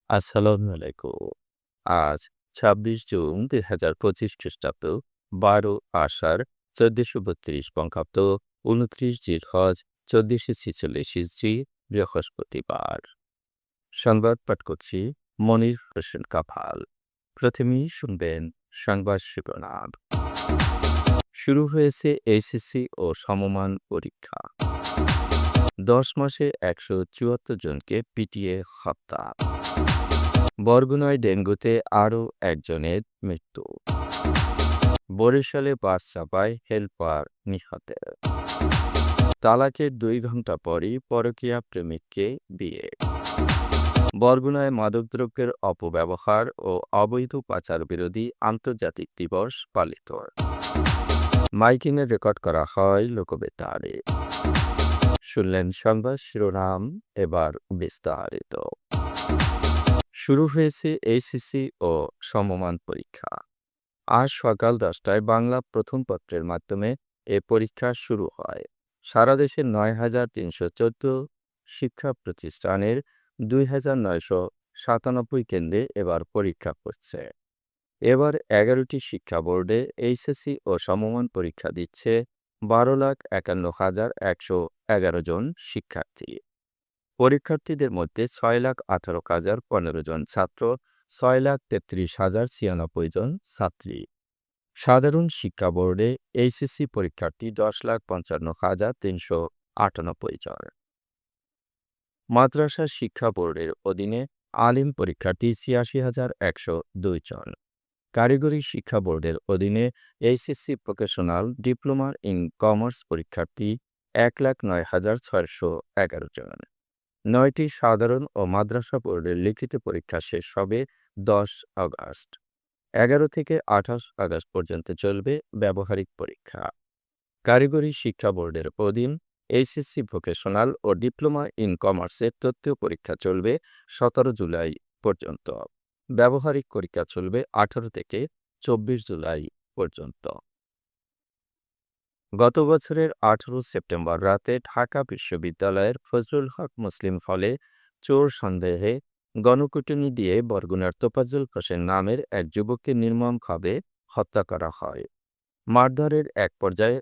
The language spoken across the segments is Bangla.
আসসালামু আলাইকুম। আজ ২৬ জুন ২০২৫ খ্রিস্টাব্দ, ১২ আষাঢ় ১৪৩২ বঙ্গাব্দ, ২৯ জিলহজ ১৪৪৬ হিজরি, বৃহস্পতিবার। সংবাদ পাঠ করছি মনির হোসেন কাফাল। প্রথমেই শুনবেন সংবাদ শিরোনাম। শুরু হয়েছে এইচএসসি ও সমমান পরীক্ষা। ১০ মাসে ১৭৪ জনকে পিটিয়ে হত্যা। বরগুনায় ডেঙ্গুতে আরও একজনের মৃত্যু। বরিশালে বাস চাপায় হেলপার নিহত। তালাকের ২ ঘণ্টা পরই পরকীয়া প্রেমিককে বিয়ে। বরগুনায় মাদকদ্রব্যের অপব্যবহার ও অবৈধ পাচার বিরোধী আন্তর্জাতিক দিবস পালিত। মাইকিংয়ে রেকর্ড করা হয় লোকবেতারে। শুনলেন সংবাদ শিরোনাম, এবার বিস্তারিত। শুরু হয়েছে এইচএসসি ও সমমান পরীক্ষা। আজ সকাল ১০টায় বাংলা প্রথম পত্রের মাধ্যমে এ পরীক্ষা শুরু হয়। সারা দেশের ৯,৩১৪ শিক্ষা প্রতিষ্ঠানের ২,৯৯৭ কেন্দ্রে এবার পরীক্ষা হচ্ছে। এবার ১১টি শিক্ষা বোর্ডে এইচএসসি ও সমমান পরীক্ষা দিচ্ছে ১২,৫১,১১১ জন শিক্ষার্থী। পরীক্ষার্থীদের মধ্যে ৬,১৮,০১৫ জন ছাত্র, ৬,৩৩,০৯৬ জন ছাত্রী। সাধারণ শিক্ষা বোর্ডে এইচএসসি পরীক্ষার্থী ১০,৫৫,৩৯৮ জন। মাদ্রাসা শিক্ষা বোর্ডের অধীনে আলিম পরীক্ষার্থী ৮৬,১০২ জন। কারিগরি শিক্ষা বোর্ডের অধীনে HSC vocational diploma in commerce পরীক্ষার্থী ১,০৯,৬১১ জন। ৯টি সাধারণ ও মাদ্রাসা বোর্ডের লিখিত পরীক্ষা শেষ হবে ১০ আগস্ট। ১১ থেকে ২৮ আগস্ট পর্যন্ত চলবে ব্যবহারিক পরীক্ষা। কারিগরি শিক্ষা বোর্ডের অধীন এইচএসসি ভোকেশনাল ও ডিপ্লোমা ইন কমার্সের তত্ত্বীয় পরীক্ষা চলবে ১৭ জুলাই পর্যন্ত। ব্যবহারিক পরীক্ষা চলবে ১৮ থেকে ২৪ জুলাই পর্যন্ত। গত বছরের ১৮ সেপ্টেম্বর রাতে ঢাকা বিশ্ববিদ্যালয়ের ফজলুল হক মুসলিম হলে চোর সন্দেহে গণকুটুনি দিয়ে বরগুনার তোফাজ্জল হোসেন নামের এক যুবককে নির্মমভাবে হত্যা করা হয়। মারধরের এক পর্যায়ে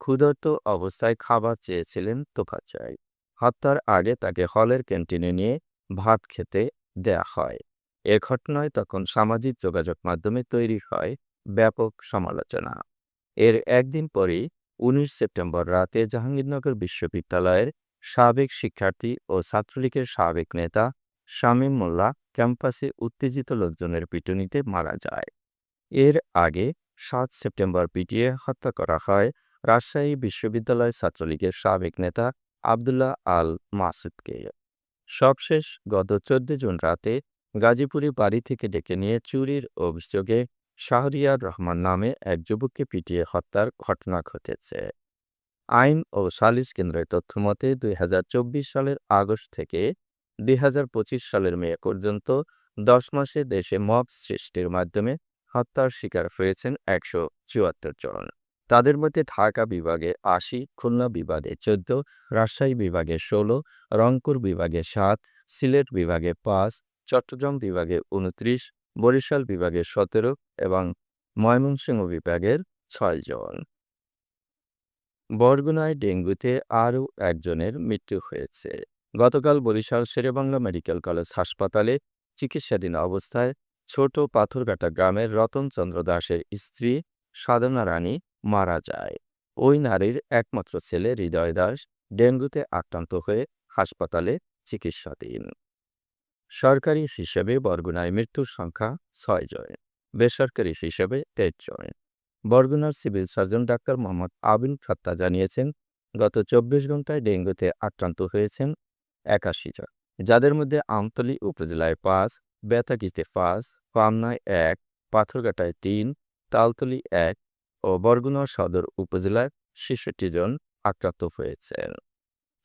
ক্ষুধার্ত অবস্থায় খাবার চেয়েছিলেন তোফাজ্জল। হত্যার আগে তাকে হলের ক্যান্টিনে নিয়ে ভাত খেতে দেয়া হয়। এ ঘটনায় তখন সামাজিক যোগাযোগ মাধ্যমে তৈরি হয় ব্যাপক সমালোচনা। এর একদিন পরেই ১৯ সেপ্টেম্বর রাতে জাহাঙ্গীরনগর বিশ্ববিদ্যালয়ের সাবেক শিক্ষার্থী ও ছাত্রলীগের সাবেক নেতা শামীম মোল্লা ক্যাম্পাসে উত্তেজিত লোকজনের পিটুনিতে মারা যায়। এর আগে ৭ সেপ্টেম্বর পিটিয়ে হত্যা করা হয় রাজশাহী বিশ্ববিদ্যালয় ছাত্রলীগের সাবেক নেতা আবদুল্লাহ আল মাসুদকে। সবশেষ গত ১৪ জুন রাতে গাজীপুরে বাড়ি থেকে ডেকে নিয়ে চুরির অভিযোগে শাহরিয়ার রহমান নামে এক যুবককে পিটিয়ে হত্যার ঘটনা ঘটেছে। আইন ও সালিশ কেন্দ্রের তথ্যমতে ২০২৪ সালের আগস্ট থেকে ২০২৫ সালের মে পর্যন্ত ১০ মাসে দেশে মব সৃষ্টির মাধ্যমে হত্যার শিকার হয়েছেন ১৭৪ জন। তাদের মধ্যে ঢাকা বিভাগে ৮০, খুলনা বিভাগে ১৪, রাজশাহী বিভাগে ১৬, রংপুর বিভাগে ৭, সিলেট বিভাগে ৫, চট্টগ্রাম বিভাগে ২৯, বরিশাল বিভাগে ১৭ এবং ময়মনসিংহ বিভাগের ৬ জন। বরগুনায় ডেঙ্গুতে আরও একজনের মৃত্যু হয়েছে। গতকাল বরিশাল শেরেবাংলা মেডিকেল কলেজ হাসপাতালে চিকিৎসাধীন অবস্থায় ছোট পাথরঘাটা গ্রামের রতন চন্দ্র দাসের স্ত্রী সাধনা রানী মারা যায়। ওই নারীর একমাত্র ছেলে হৃদয় দাস ডেঙ্গুতে আক্রান্ত হয়ে হাসপাতালে চিকিৎসাধীন। সরকারি হিসেবে বরগুনায় মৃত্যুর সংখ্যা ৬ জন, বেসরকারি হিসেবে ১৩ জন। বরগুনার সিভিল সার্জন ডাক্তার মোহাম্মদ আবিন ফাত্তা জানিয়েছেন, গত ২৪ ঘন্টায় ডেঙ্গুতে আক্রান্ত হয়েছেন ৮১ জন, যাদের মধ্যে আমতলী উপজেলায় ৫, বেতাগীতে ৫, পাবনায় ১, পাথরঘাটায় ৩, তালতলী ১ ও বরগুনা সদর উপজেলায় ৬৬ জন আক্রান্ত হয়েছেন।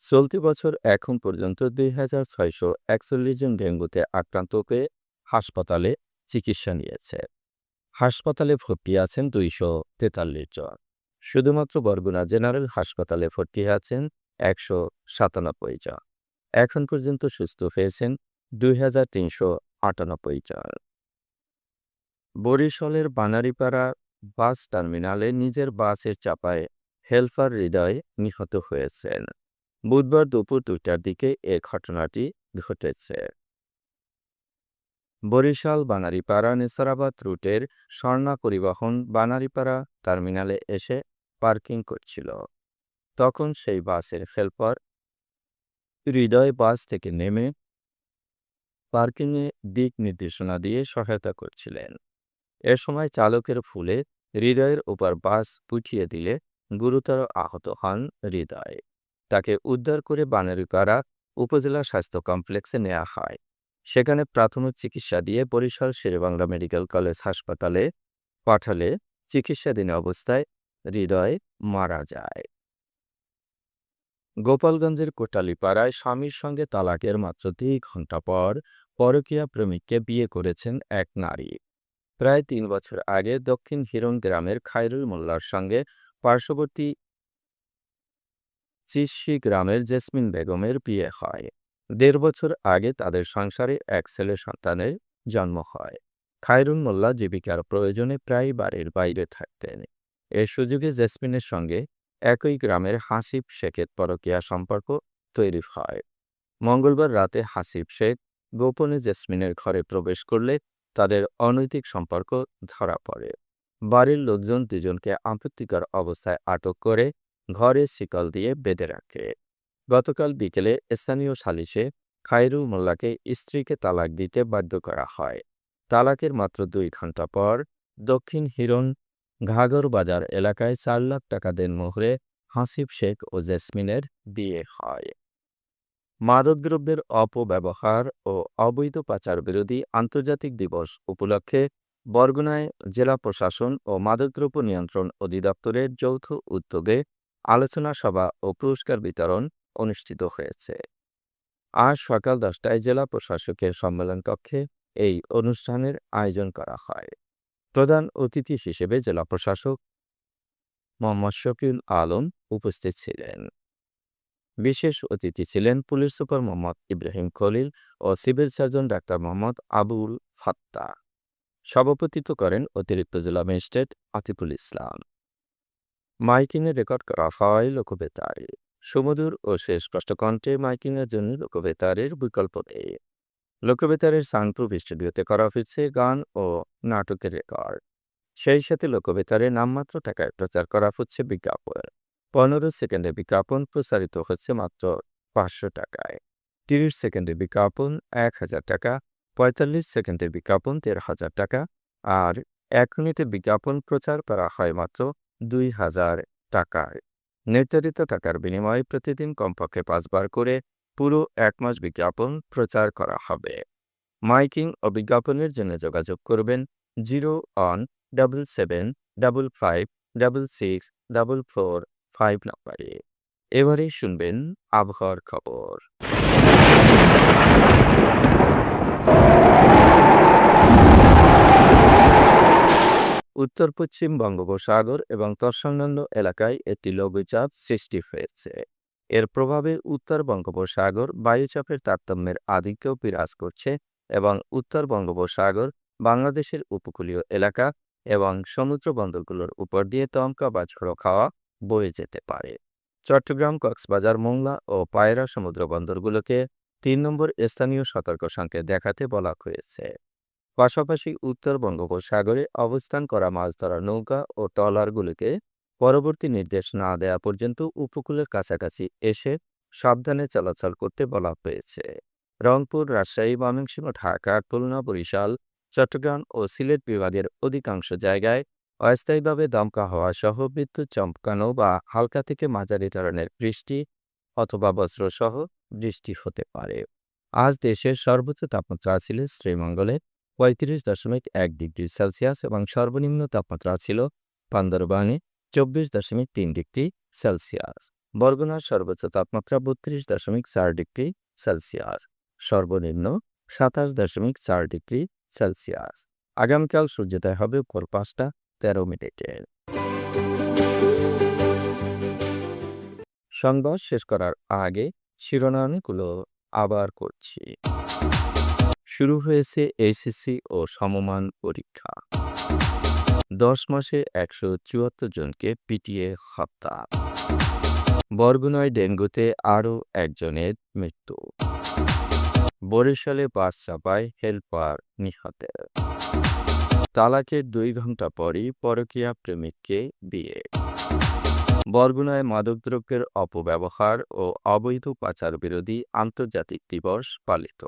চলতি বছর এখন পর্যন্ত ২,৬৪১ জন ডেঙ্গুতে আক্রান্ত হয়ে হাসপাতালে চিকিৎসা নিয়েছে। হাসপাতালে ভর্তি আছেন ২৪৩ জন। শুধুমাত্র বরগুনা জেনারেল হাসপাতালে ভর্তি আছেন ১৯৭ জন। এখন পর্যন্ত সুস্থ হয়েছেন 2398 জন। বরিশালের বানারীপাড়া বাস টার্মিনালে নিজের বাসের চাপায় হেলপার হৃদয় নিহত হয়েছেন। বুধবার দুপুর 2টার দিকে এ ঘটনাটি ঘটেছে। বরিশাল বানারীপাড়া নেসারাবাদ রুটের স্বর্ণা পরিবহন বানারীপাড়া টার্মিনালে এসে পার্কিং করছিল। তখন সেই বাসের হেলপার হৃদয় বাস থেকে নেমে পার্কিংয়ে দিক নির্দেশনা দিয়ে সহায়তা করছিলেন। এ সময় চালকের ভুলে হৃদয়ের ওপর বাস উঠিয়ে দিলে গুরুতর আহত হন হৃদয়। তাকে উদ্ধার করে বানারীপাড়া উপজেলা স্বাস্থ্য কমপ্লেক্সে নেওয়া হয়। সেখানে প্রাথমিক চিকিৎসা দিয়ে বরিশাল শেরেবাংলা মেডিকেল কলেজ হাসপাতালে পাঠালে চিকিৎসাধীন অবস্থায় হৃদয় মারা যায়। গোপালগঞ্জের কোটালীপাড়ায় স্বামীর সঙ্গে তালাকের মাত্র 2 ঘণ্টা পর পরকীয়া প্রেমিককে বিয়ে করেছেন এক নারী। প্রায় 3 বছর আগে দক্ষিণ হিরণ গ্রামের খায়রুল মোল্লার সঙ্গে পার্শ্ববর্তী চিশি গ্রামের জেসমিন বেগমের বিয়ে হয়। 1.5 বছর আগে তাদের সংসারে এক ছেলে সন্তানের জন্ম হয়। খায়রুল মোল্লা জীবিকার প্রয়োজনে প্রায় বাড়ির বাইরে থাকতেন। এ সুযোগে জেসমিনের সঙ্গে একই গ্রামের হাসিব শেখের পরকীয়া সম্পর্ক তৈরি হয়। মঙ্গলবার রাতে হাসিব শেখ গোপনে জেসমিনের ঘরে প্রবেশ করলে তাদের অনৈতিক সম্পর্ক ধরা পড়ে। বাড়ির লোকজন দুজনকে আপত্তিকর অবস্থায় আটক করে ঘরে শিকল দিয়ে বেঁধে রাখে। গতকাল বিকেলে স্থানীয় সালিশে খায়রুল মোল্লাকে স্ত্রীকে তালাক দিতে বাধ্য করা হয়। তালাকের মাত্র 2 ঘণ্টা পর দক্ষিণ হিরণ ঘাগর বাজার এলাকায় 4 লাখ টাকা দেনমোহরে হাসিব শেখ ও জেসমিনের বিয়ে হয়। মাদকদ্রব্যের অপব্যবহার ও অবৈধ পাচার বিরোধী আন্তর্জাতিক দিবস উপলক্ষে বরগুনায় জেলা প্রশাসন ও মাদকদ্রব্য নিয়ন্ত্রণ অধিদপ্তরের যৌথ উদ্যোগে আলোচনা সভা ও পুরস্কার বিতরণ অনুষ্ঠিত হয়েছে। আজ সকাল 10টায় জেলা প্রশাসকের সম্মেলন কক্ষে এই অনুষ্ঠানের আয়োজন করা হয়। প্রধান অতিথি হিসেবে জেলা প্রশাসক মোহাম্মদ শফিউল আলম উপস্থিত ছিলেন। বিশেষ অতিথি ছিলেন পুলিশ সুপার মোহাম্মদ ইব্রাহিম খলিল ও civil surgeon doctor Mohammad Abul Fatta. সভাপতিত্ব করেন অতিরিক্ত জেলা ম্যাজিস্ট্রেট আতিকুল ইসলাম। মাইকিংয়ে রেকর্ড করা হয় লোকবেতারে। সুমধুর ও সুস্পষ্ট কণ্ঠে মাইকিংয়ের জন্য লোকবেতারের বিকল্প নেই। লোকবেতারের সাউন্ডপ্রুফ স্টুডিওতে করা হয়েছে গান ও নাটকের রেকর্ড। সেই সাথে লোকবেতারে নামমাত্র টাকায় প্রচার করা হচ্ছে বিজ্ঞাপন। 15 সেকেন্ডের বিজ্ঞাপন প্রচারিত হচ্ছে মাত্র 500 টাকায়। 30 সেকেন্ডের বিজ্ঞাপন 1000 টাকা, 45 সেকেন্ডের বিজ্ঞাপন 13,000 টাকা আর 1 মিনিটের বিজ্ঞাপন প্রচার করা হয় মাত্র 2000 টাকায়। নির্ধারিত টাকার বিনিময়ে প্রতিদিন কমপক্ষে 5 বার করে পুরো 1 মাস বিজ্ঞাপন প্রচার করা হবে। মাইকিং ও বিজ্ঞাপনের জন্য যোগাযোগ করবেন 0-17755664445 নম্বরে। এবারে শুনবেন আবহাওয়ার খবর। উত্তর পশ্চিম বঙ্গোপসাগর এবং তৎসংলগ্ন এলাকায় একটি লঘুচাপ সৃষ্টি হয়েছে। এর প্রভাবে উত্তর বঙ্গোপসাগর বায়ুচাপের তারতম্যের আধিক্য বিরাজ করছে এবং উত্তর বঙ্গোপসাগর বাংলাদেশের উপকূলীয় এলাকা এবং সমুদ্র বন্দরগুলোর উপর দিয়ে দমকা বা ঝোড়ো হাওয়া বয়ে যেতে পারে। চট্টগ্রাম, কক্সবাজার, মোংলা ও পায়রা সমুদ্র বন্দরগুলোকে 3 নম্বর স্থানীয় সতর্ক সংকেত দেখাতে বলা হয়েছে। পাশাপাশি উত্তর বঙ্গোপসাগরে অবস্থান করা মাছ ধরার নৌকা ও ট্রলারগুলোকে পরবর্তী নির্দেশ না দেওয়া পর্যন্ত উপকূলের কাছাকাছি এসে সাবধানে চলাচল করতে বলা হয়েছে। রংপুর, রাজশাহী, ময়মনসিংহ, ঢাকা, খুলনা, বরিশাল, চট্টগ্রাম ও সিলেট বিভাগের অধিকাংশ জায়গায় অস্থায়ীভাবে দমকা হাওয়া সহ বিদ্যুৎ চমকানো বা হালকা থেকে মাঝারি ধরনের বৃষ্টি অথবা বজ্রসহ বৃষ্টি হতে পারে। আজ দেশের সর্বোচ্চ তাপমাত্রা ছিল শ্রীমঙ্গলে 35.1 ডিগ্রি সেলসিয়াস এবং সর্বনিম্ন তাপমাত্রা ছিল বান্দরবানে 24.3 ডিগ্রি সেলসিয়াস। বরগুনার সর্বোচ্চ তাপমাত্রা 32.4 ডিগ্রি সেলসিয়াস, সর্বনিম্ন 27.4 ডিগ্রি সেলসিয়াস। আগামীকাল সূর্যোদয় হবে ভোর 5টা 13 মিনিটে। সংবাদ শেষ করার আগে শিরোনামগুলো আবার করছি। শুরু হয়েছে এইচএসসি ও সমমান পরীক্ষা। 10 মাসে 174 জনকে পিটিয়ে হত্যা। বরগুনায় ডেঙ্গুতে আরও একজনের মৃত্যু। বরিশালে বাস চাপায় হেলপার নিহতের। তালাকের 2 ঘণ্টা পরই পরকীয়া প্রেমিককে বিয়ে। বরগুনায় মাদকদ্রব্যের অপব্যবহার ও অবৈধ পাচার বিরোধী আন্তর্জাতিক দিবস পালিত।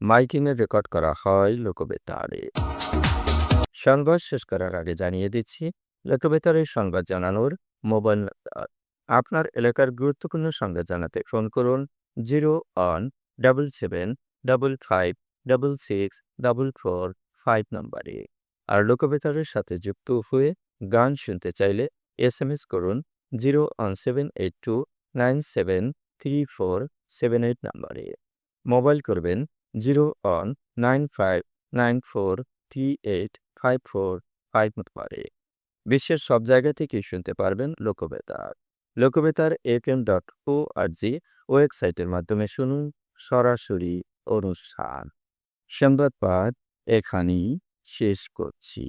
মাইকিংয়ে রেকর্ড করা হয় লোকবেতারে। সংবাদ শেষ করার আগে জানিয়ে দিচ্ছি লোকবেতারের সংবাদ জানানোর মোবাইল নাম্বার। আপনার এলাকার গুরুত্বপূর্ণ সংবাদ জানাতে ফোন করুন 0177556644 নম্বরে। আর লোকবেতারের সাথে যুক্ত হয়ে গান শুনতে চাইলে SMS করুন 01782973478 নম্বরে। মোবাইল করবেন 01959438545 নম্বরে। বিশ্বের সব জায়গা থেকেই শুনতে পারবেন লোকবেতার। লোকবেতার fm.org ওয়েবসাইটের মাধ্যমে শুনুন সরাসরি অনুষ্ঠান। সংবাদ পাঠ এখানেই শেষ করছি।